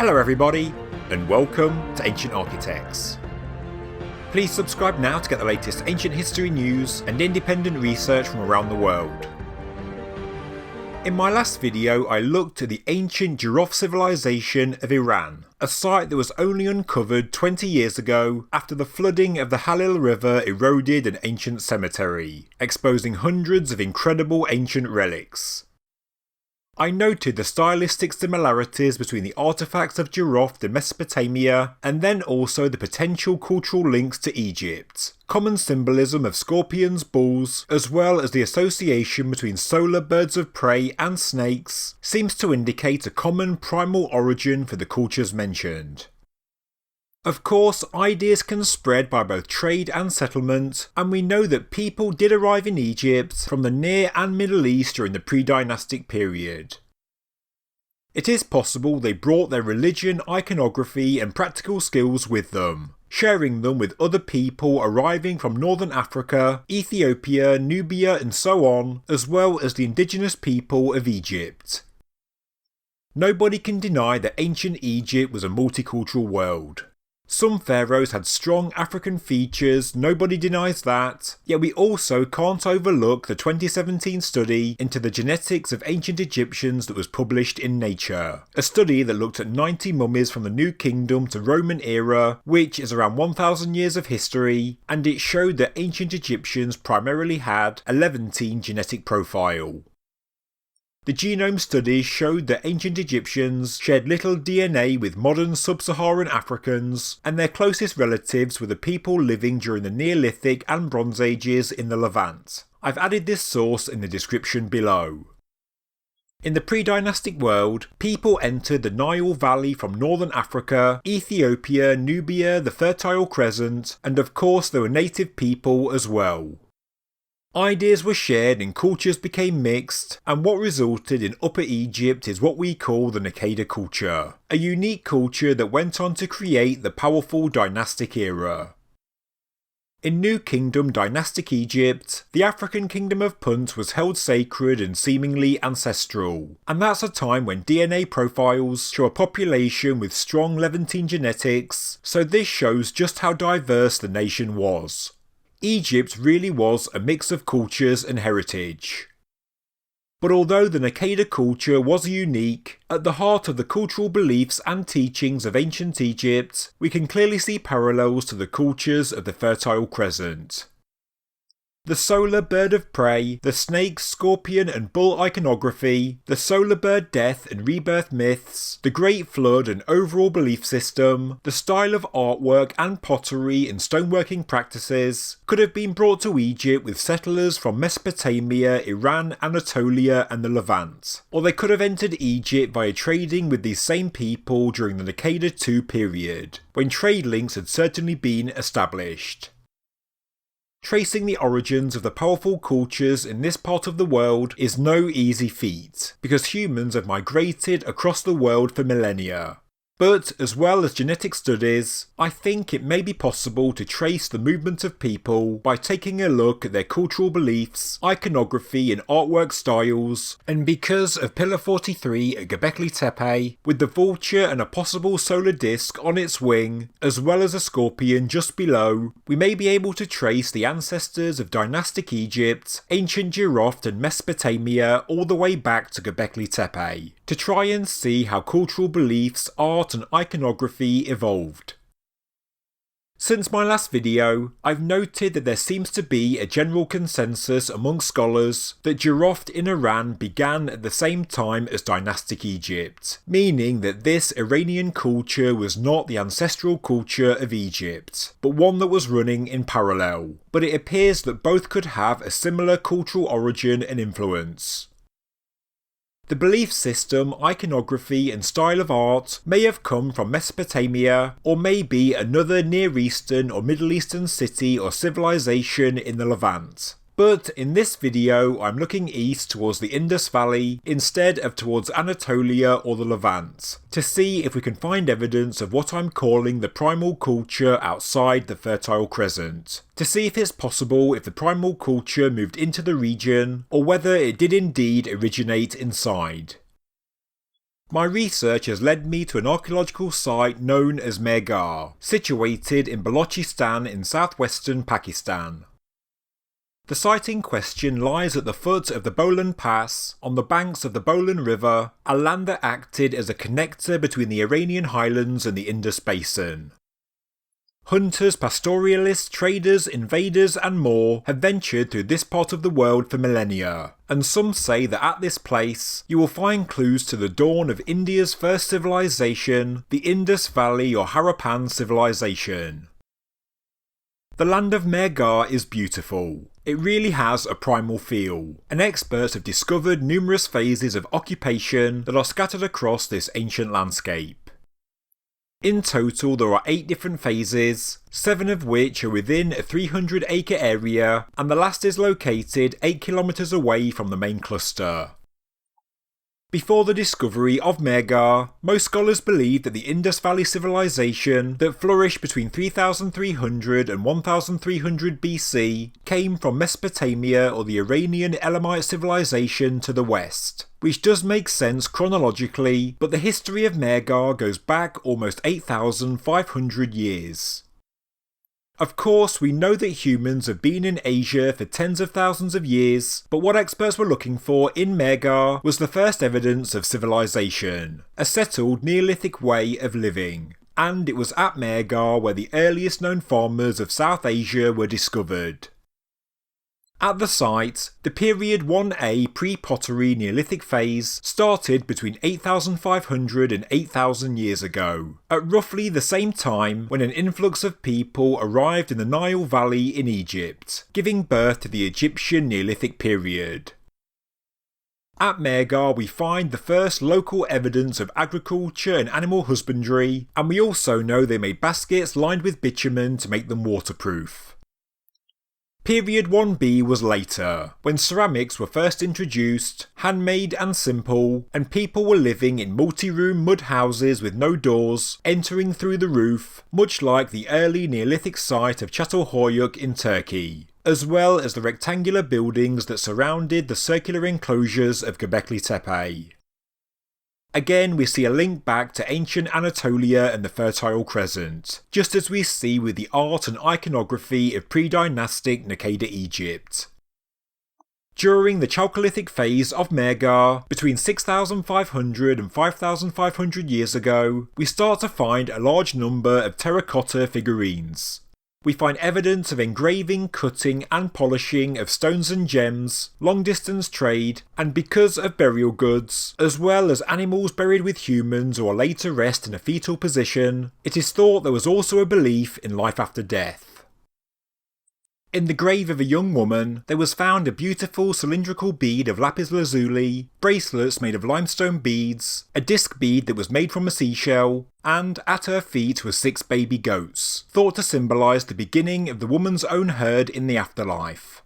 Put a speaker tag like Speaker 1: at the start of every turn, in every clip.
Speaker 1: Hello everybody, and welcome to Ancient Architects. Please subscribe now to get the latest ancient history news and independent research from around the world. In my last video I looked at the ancient Giraffe civilization of Iran, a site that was only uncovered 20 years ago after the flooding of the Halil River eroded an ancient cemetery, exposing hundreds of incredible ancient relics. I noted the stylistic similarities between the artefacts of Jiroft and Mesopotamia, and then also the potential cultural links to Egypt, common symbolism of scorpions, bulls, as well as the association between solar birds of prey and snakes, seems to indicate a common primal origin for the cultures mentioned. Of course, ideas can spread by both trade and settlement, and we know that people did arrive in Egypt from the Near and Middle East during the pre-dynastic period. It is possible they brought their religion, iconography and practical skills with them, sharing them with other people arriving from northern Africa, Ethiopia, Nubia and so on, as well as the indigenous people of Egypt. Nobody can deny that ancient Egypt was a multicultural world. Some pharaohs had strong African features, nobody denies that, yet we also can't overlook the 2017 study into the genetics of ancient Egyptians that was published in Nature. A study that looked at 90 mummies from the New Kingdom to Roman era, which is around 1000 years of history, and it showed that ancient Egyptians primarily had a Levantine genetic profile. The genome studies showed that ancient Egyptians shared little DNA with modern sub-Saharan Africans, and their closest relatives were the people living during the Neolithic and Bronze Ages in the Levant. I've added this source in the description below. In the pre-dynastic world, people entered the Nile Valley from northern Africa, Ethiopia, Nubia, the Fertile Crescent, and of course there were native people as well. Ideas were shared and cultures became mixed, and what resulted in Upper Egypt is what we call the Neolithic culture, a unique culture that went on to create the powerful dynastic era. In New Kingdom dynastic Egypt, the African kingdom of Punt was held sacred and seemingly ancestral, and that's a time when DNA profiles show a population with strong Levantine genetics, so this shows just how diverse the nation was. Egypt really was a mix of cultures and heritage. But although the Neolithic culture was unique, at the heart of the cultural beliefs and teachings of ancient Egypt, we can clearly see parallels to the cultures of the Fertile Crescent. The solar bird of prey, the snake, scorpion and bull iconography, the solar bird death and rebirth myths, the Great Flood and overall belief system, the style of artwork and pottery and stoneworking practices could have been brought to Egypt with settlers from Mesopotamia, Iran, Anatolia and the Levant, or they could have entered Egypt via trading with these same people during the Neolithic II period, when trade links had certainly been established. Tracing the origins of the powerful cultures in this part of the world is no easy feat, because humans have migrated across the world for millennia. But, as well as genetic studies, I think it may be possible to trace the movement of people by taking a look at their cultural beliefs, iconography and artwork styles, and because of Pillar 43 at Göbekli Tepe, with the vulture and a possible solar disk on its wing, as well as a scorpion just below, we may be able to trace the ancestors of dynastic Egypt, ancient Jiroft and Mesopotamia all the way back to Göbekli Tepe, to try and see how cultural beliefs, art and iconography evolved. Since my last video, I've noted that there seems to be a general consensus among scholars that Giraffe in Iran began at the same time as dynastic Egypt, meaning that this Iranian culture was not the ancestral culture of Egypt, but one that was running in parallel, but it appears that both could have a similar cultural origin and influence. The belief system, iconography and style of art may have come from Mesopotamia, or maybe another Near Eastern or Middle Eastern city or civilization in the Levant. But in this video I'm looking east towards the Indus Valley instead of towards Anatolia or the Levant, to see if we can find evidence of what I'm calling the primal culture outside the Fertile Crescent, to see if it's possible if the primal culture moved into the region, or whether it did indeed originate inside. My research has led me to an archaeological site known as Mehrgarh, situated in Balochistan in southwestern Pakistan. The site in question lies at the foot of the Bolan Pass, on the banks of the Bolan River, a land that acted as a connector between the Iranian highlands and the Indus Basin. Hunters, pastoralists, traders, invaders and more have ventured through this part of the world for millennia, and some say that at this place you will find clues to the dawn of India's first civilization, the Indus Valley or Harappan civilization. The land of Mehrgarh is beautiful. It really has a primal feel, and experts have discovered numerous phases of occupation that are scattered across this ancient landscape. In total there are 8 different phases, 7 of which are within a 300-acre area, and the last is located 8 kilometers away from the main cluster. Before the discovery of Mehrgarh, most scholars believed that the Indus Valley Civilization that flourished between 3300 and 1300 BC came from Mesopotamia or the Iranian Elamite civilization to the west, which does make sense chronologically, but the history of Mehrgarh goes back almost 8,500 years. Of course, we know that humans have been in Asia for tens of thousands of years, but what experts were looking for in Mehrgarh was the first evidence of civilization, a settled Neolithic way of living, and it was at Mehrgarh where the earliest known farmers of South Asia were discovered. At the site, the period 1A pre-pottery Neolithic phase started between 8,500 and 8,000 years ago, at roughly the same time when an influx of people arrived in the Nile Valley in Egypt, giving birth to the Egyptian Neolithic period. At Mehrgarh we find the first local evidence of agriculture and animal husbandry, and we also know they made baskets lined with bitumen to make them waterproof. Period 1B was later, when ceramics were first introduced, handmade and simple, and people were living in multi-room mud houses with no doors, entering through the roof, much like the early Neolithic site of Çatalhöyük in Turkey, as well as the rectangular buildings that surrounded the circular enclosures of Göbekli Tepe. Again, we see a link back to ancient Anatolia and the Fertile Crescent, just as we see with the art and iconography of pre-dynastic Naqada Egypt. During the Chalcolithic phase of Mehrgarh, between 6,500 and 5,500 years ago, we start to find a large number of terracotta figurines. We find evidence of engraving, cutting and polishing of stones and gems, long-distance trade, and because of burial goods, as well as animals buried with humans or laid to rest in a fetal position, it is thought there was also a belief in life after death. In the grave of a young woman, there was found a beautiful cylindrical bead of lapis lazuli, bracelets made of limestone beads, a disc bead that was made from a seashell, and at her feet were 6 baby goats, thought to symbolise the beginning of the woman's own herd in the afterlife.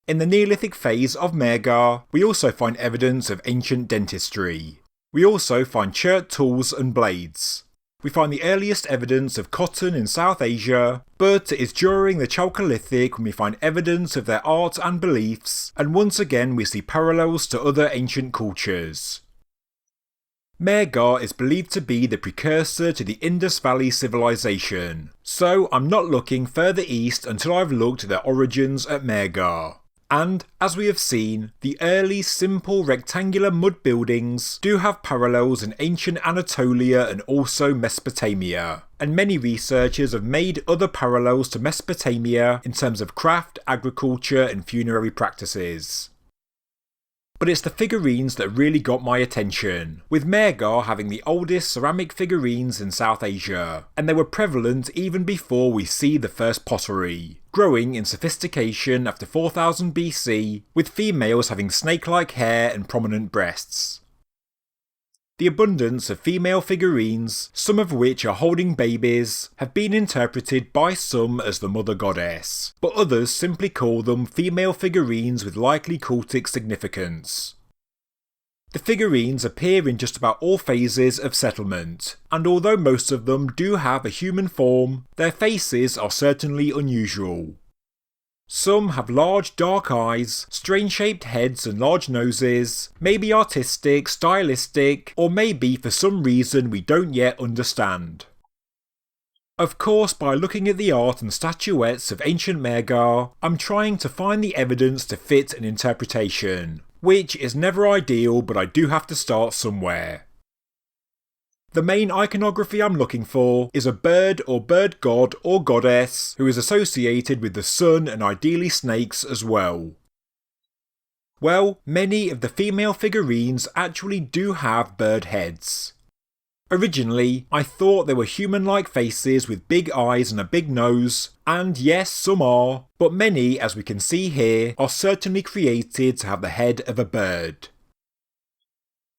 Speaker 1: In the Neolithic phase of Mehrgarh, we also find evidence of ancient dentistry. We also find chert tools and blades. We find the earliest evidence of cotton in South Asia, but it is during the Chalcolithic when we find evidence of their art and beliefs, and once again we see parallels to other ancient cultures. Mehrgarh is believed to be the precursor to the Indus Valley Civilization, so I'm not looking further east until I've looked at their origins at Mehrgarh. And, as we have seen, the early simple rectangular mud buildings do have parallels in ancient Anatolia and also Mesopotamia, and many researchers have made other parallels to Mesopotamia in terms of craft, agriculture and funerary practices. But it's the figurines that really got my attention, with Mehrgarh having the oldest ceramic figurines in South Asia, and they were prevalent even before we see the first pottery, growing in sophistication after 4000 BC, with females having snake-like hair and prominent breasts. The abundance of female figurines, some of which are holding babies, have been interpreted by some as the mother goddess, but others simply call them female figurines with likely cultic significance. The figurines appear in just about all phases of settlement, and although most of them do have a human form, their faces are certainly unusual. Some have large dark eyes, strange shaped heads and large noses, maybe artistic, stylistic, or maybe for some reason we don't yet understand. Of course, by looking at the art and statuettes of ancient Mehrgarh, I'm trying to find the evidence to fit an interpretation, which is never ideal, but I do have to start somewhere. The main iconography I'm looking for is a bird or bird god or goddess who is associated with the sun and ideally snakes as well. Well, many of the female figurines actually do have bird heads. Originally, I thought they were human-like faces with big eyes and a big nose, and yes, some are, but many, as we can see here, are certainly created to have the head of a bird.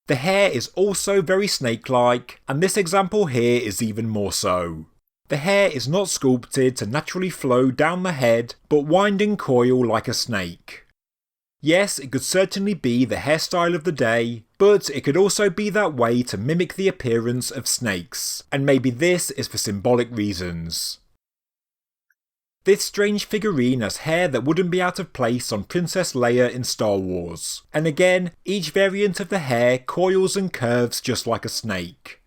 Speaker 1: The hair is also very snake-like, and this example here is even more so. The hair is not sculpted to naturally flow down the head, but wind and coil like a snake. Yes, it could certainly be the hairstyle of the day, but it could also be that way to mimic the appearance of snakes, and maybe this is for symbolic reasons. This strange figurine has hair that wouldn't be out of place on Princess Leia in Star Wars, and again, each variant of the hair coils and curves just like a snake.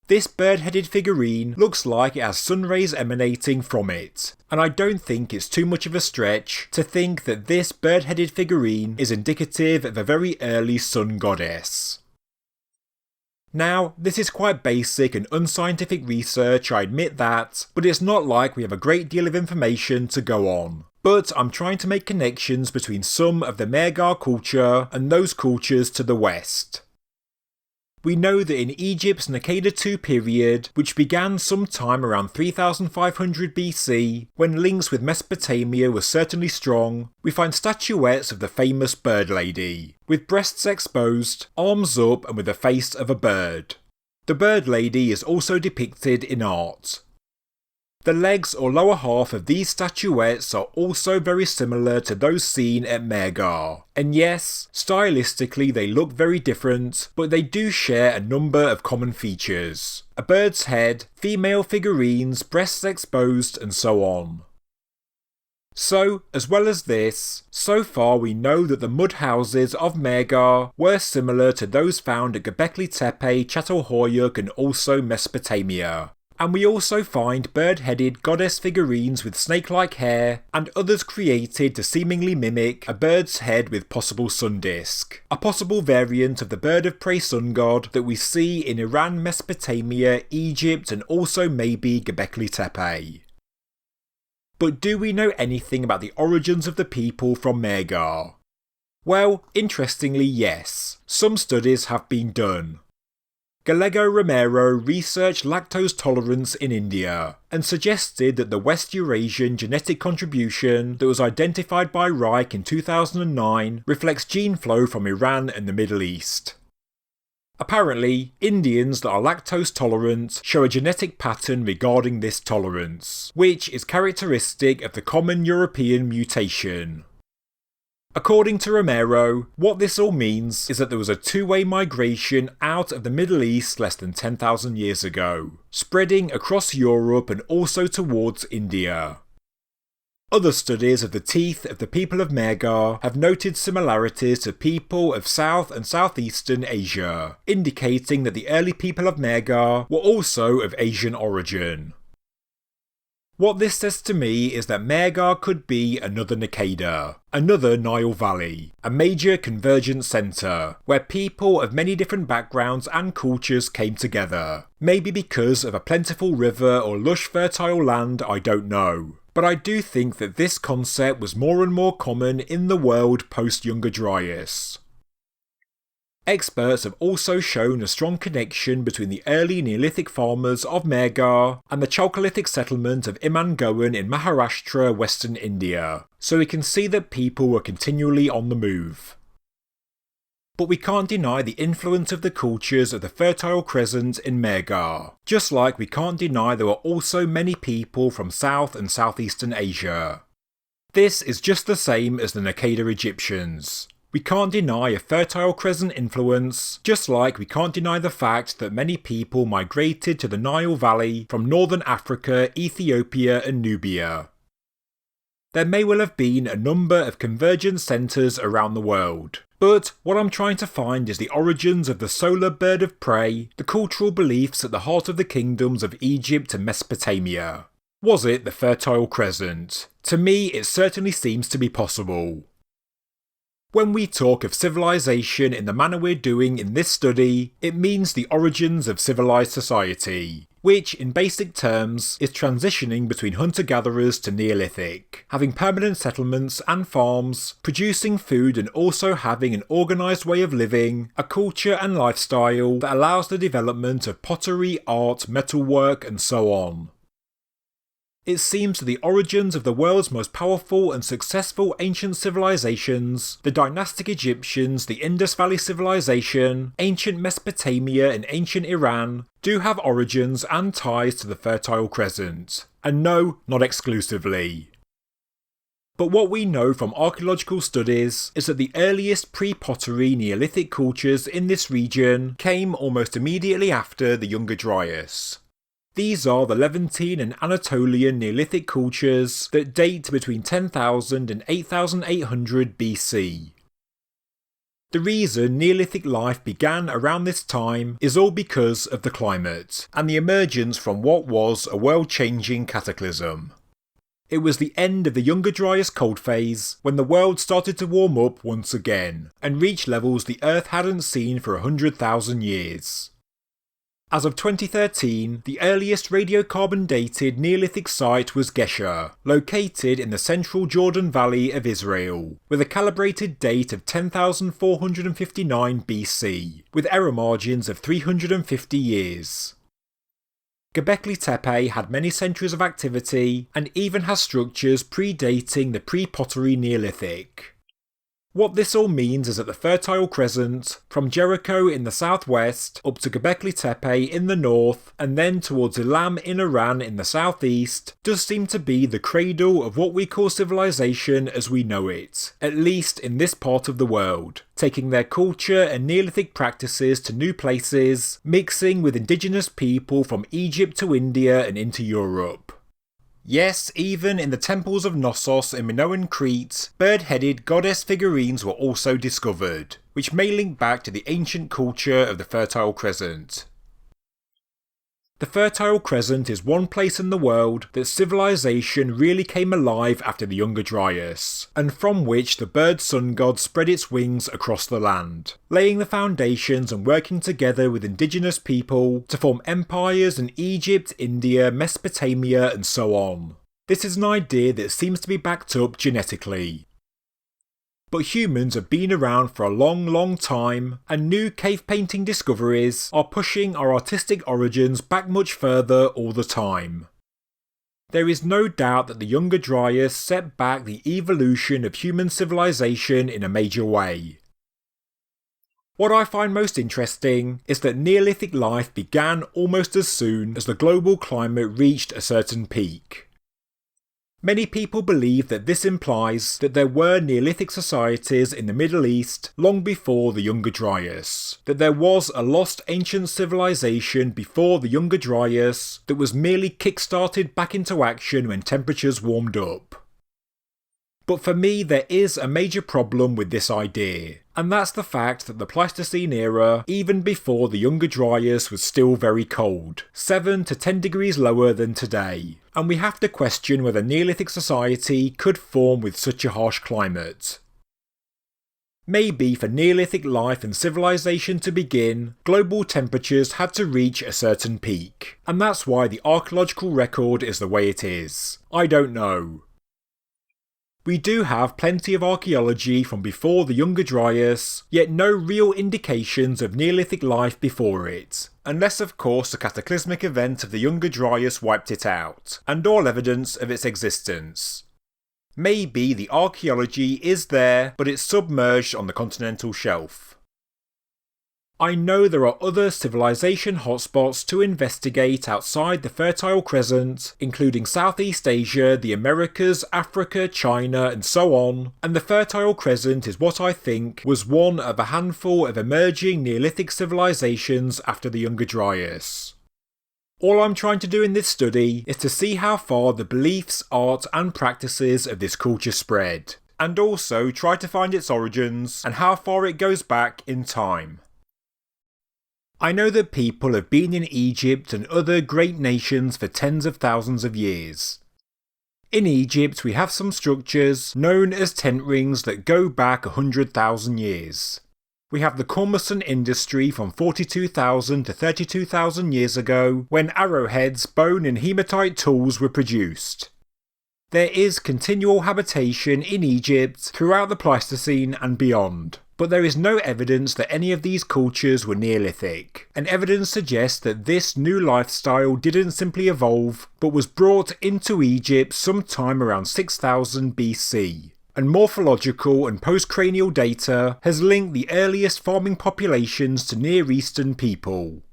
Speaker 1: This bird-headed figurine looks like it has sun rays emanating from it, and I don't think it's too much of a stretch to think that this bird-headed figurine is indicative of a very early sun goddess. Now, this is quite basic and unscientific research, I admit that, but it's not like we have a great deal of information to go on. But I'm trying to make connections between some of the Mehrgarh culture and those cultures to the west. We know that in Egypt's Naqada II period, which began sometime around 3500 BC, when links with Mesopotamia were certainly strong, we find statuettes of the famous bird lady, with breasts exposed, arms up and with the face of a bird. The bird lady is also depicted in art. The legs or lower half of these statuettes are also very similar to those seen at Mehrgarh, and yes, stylistically they look very different, but they do share a number of common features. A bird's head, female figurines, breasts exposed, and so on. So, as well as this, so far we know that the mud houses of Mehrgarh were similar to those found at Göbekli Tepe, Çatalhöyük and also Mesopotamia. And we also find bird-headed goddess figurines with snake-like hair, and others created to seemingly mimic a bird's head with possible sun disk, a possible variant of the bird of prey sun god that we see in Iran, Mesopotamia, Egypt and also maybe Göbekli Tepe. But do we know anything about the origins of the people from Mehrgarh? Well, interestingly yes, some studies have been done. Gallego Romero researched lactose tolerance in India and suggested that the West Eurasian genetic contribution that was identified by Reich in 2009 reflects gene flow from Iran and the Middle East. Apparently, Indians that are lactose tolerant show a genetic pattern regarding this tolerance, which is characteristic of the common European mutation. According to Romero, what this all means is that there was a two-way migration out of the Middle East less than 10,000 years ago, spreading across Europe and also towards India. Other studies of the teeth of the people of Mehrgarh have noted similarities to people of South and Southeastern Asia, indicating that the early people of Mehrgarh were also of Asian origin. What this says to me is that Mehrgarh could be another Naqada, another Nile Valley, a major convergence centre, where people of many different backgrounds and cultures came together. Maybe because of a plentiful river or lush fertile land, I don't know. But I do think that this concept was more and more common in the world post Younger Dryas. Experts have also shown a strong connection between the early Neolithic farmers of Mehrgarh and the Chalcolithic settlement of Imangoan in Maharashtra, Western India, so we can see that people were continually on the move. But we can't deny the influence of the cultures of the Fertile Crescent in Mehrgarh, just like we can't deny there were also many people from South and Southeastern Asia. This is just the same as the Naqada Egyptians. We can't deny a Fertile Crescent influence, just like we can't deny the fact that many people migrated to the Nile Valley from northern Africa, Ethiopia and Nubia. There may well have been a number of convergence centres around the world, but what I'm trying to find is the origins of the solar bird of prey, the cultural beliefs at the heart of the kingdoms of Egypt and Mesopotamia. Was it the Fertile Crescent? To me, it certainly seems to be possible. When we talk of civilization in the manner we're doing in this study, it means the origins of civilized society, which in basic terms is transitioning between hunter-gatherers to Neolithic, having permanent settlements and farms, producing food and also having an organised way of living, a culture and lifestyle that allows the development of pottery, art, metalwork and so on. It seems that the origins of the world's most powerful and successful ancient civilizations, the dynastic Egyptians, the Indus Valley Civilisation, ancient Mesopotamia and ancient Iran, do have origins and ties to the Fertile Crescent. And no, not exclusively. But what we know from archaeological studies is that the earliest pre-pottery Neolithic cultures in this region came almost immediately after the Younger Dryas. These are the Levantine and Anatolian Neolithic cultures that date between 10,000 and 8,800 BC. The reason Neolithic life began around this time is all because of the climate, and the emergence from what was a world-changing cataclysm. It was the end of the Younger Dryas cold phase when the world started to warm up once again, and reach levels the Earth hadn't seen for 100,000 years. As of 2013, the earliest radiocarbon-dated Neolithic site was Gesher, located in the central Jordan Valley of Israel, with a calibrated date of 10,459 BC, with error margins of 350 years. Göbekli Tepe had many centuries of activity, and even has structures predating the pre-pottery Neolithic. What this all means is that the Fertile Crescent, from Jericho in the southwest up to Göbekli Tepe in the north, and then towards Elam in Iran in the southeast, does seem to be the cradle of what we call civilization as we know it, at least in this part of the world, taking their culture and Neolithic practices to new places, mixing with indigenous people from Egypt to India and into Europe. Yes, even in the temples of Knossos in Minoan Crete, bird-headed goddess figurines were also discovered, which may link back to the ancient culture of the Fertile Crescent. The Fertile Crescent is one place in the world that civilization really came alive after the Younger Dryas, and from which the bird sun god spread its wings across the land, laying the foundations and working together with indigenous people to form empires in Egypt, India, Mesopotamia and so on. This is an idea that seems to be backed up genetically. But humans have been around for a long time, and new cave painting discoveries are pushing our artistic origins back much further all the time. There is no doubt that the Younger Dryas set back the evolution of human civilization in a major way. What I find most interesting is that Neolithic life began almost as soon as the global climate reached a certain peak. Many people believe that this implies that there were Neolithic societies in the Middle East long before the Younger Dryas, that there was a lost ancient civilization before the Younger Dryas that was merely kick-started back into action when temperatures warmed up. But for me there is a major problem with this idea, and that's the fact that the Pleistocene era, even before the Younger Dryas, was still very cold, 7 to 10 degrees lower than today, and we have to question whether Neolithic society could form with such a harsh climate. Maybe for Neolithic life and civilization to begin, global temperatures had to reach a certain peak, and that's why the archaeological record is the way it is. I don't know. We do have plenty of archaeology from before the Younger Dryas, yet no real indications of Neolithic life before it, unless of course the cataclysmic event of the Younger Dryas wiped it out, and all evidence of its existence. Maybe the archaeology is there, but it's submerged on the continental shelf. I know there are other civilization hotspots to investigate outside the Fertile Crescent, including Southeast Asia, the Americas, Africa, China and so on, and the Fertile Crescent is what I think was one of a handful of emerging Neolithic civilizations after the Younger Dryas. All I'm trying to do in this study is to see how far the beliefs, art and practices of this culture spread, and also try to find its origins and how far it goes back in time. I know that people have been in Egypt and other great nations for tens of thousands of years. In Egypt we have some structures known as tent rings that go back 100,000 years. We have the cormorant industry from 42,000 to 32,000 years ago, when arrowheads, bone and hematite tools were produced. There is continual habitation in Egypt throughout the Pleistocene and beyond, but there is no evidence that any of these cultures were Neolithic, and evidence suggests that this new lifestyle didn't simply evolve, but was brought into Egypt sometime around 6000 BC. And morphological and postcranial data has linked the earliest farming populations to Near Eastern people.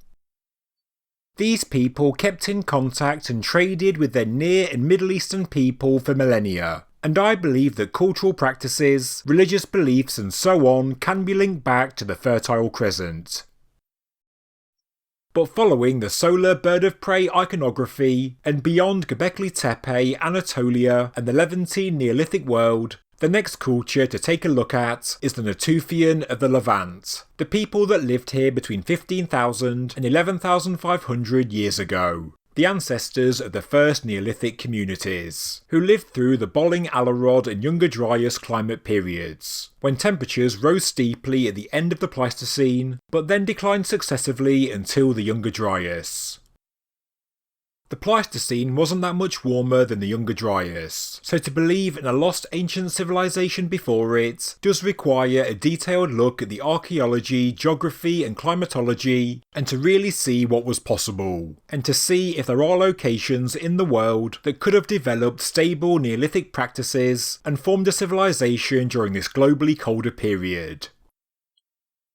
Speaker 1: These people kept in contact and traded with their Near and Middle Eastern people for millennia, and I believe that cultural practices, religious beliefs and so on can be linked back to the Fertile Crescent. But following the solar bird of prey iconography, and beyond Göbekli Tepe, Anatolia and the Levantine Neolithic world, the next culture to take a look at is the Natufian of the Levant, the people that lived here between 15,000 and 11,500 years ago, the ancestors of the first Neolithic communities, who lived through the Bolling Alarod and Younger Dryas climate periods, when temperatures rose steeply at the end of the Pleistocene, but then declined successively until the Younger Dryas. The Pleistocene wasn't that much warmer than the Younger Dryas, so to believe in a lost ancient civilization before it does require a detailed look at the archaeology, geography and climatology, and to really see what was possible, and to see if there are locations in the world that could have developed stable Neolithic practices and formed a civilization during this globally colder period.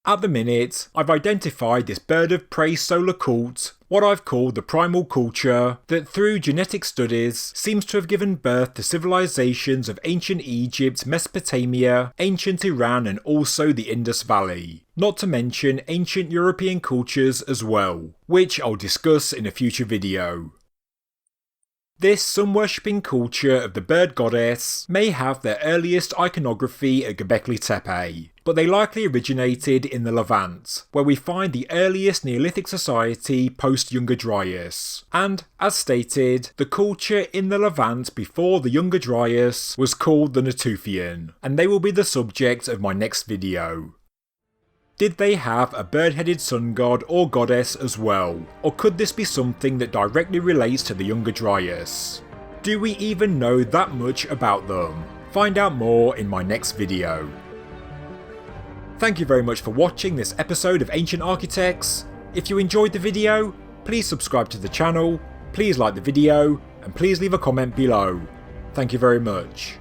Speaker 1: At the minute, I've identified this bird of prey solar cult, what I've called the Primal Culture, that through genetic studies seems to have given birth to civilizations of ancient Egypt, Mesopotamia, ancient Iran and also the Indus Valley, not to mention ancient European cultures as well, which I'll discuss in a future video. This sun-worshipping culture of the bird goddess may have their earliest iconography at Göbekli Tepe, but they likely originated in the Levant, where we find the earliest Neolithic society post-Younger Dryas, and, as stated, the culture in the Levant before the Younger Dryas was called the Natufian, and they will be the subject of my next video. Did they have a bird-headed sun god or goddess as well, or could this be something that directly relates to the Younger Dryas? Do we even know that much about them? Find out more in my next video. Thank you very much for watching this episode of Ancient Architects. If you enjoyed the video, please subscribe to the channel, please like the video, and please leave a comment below. Thank you very much.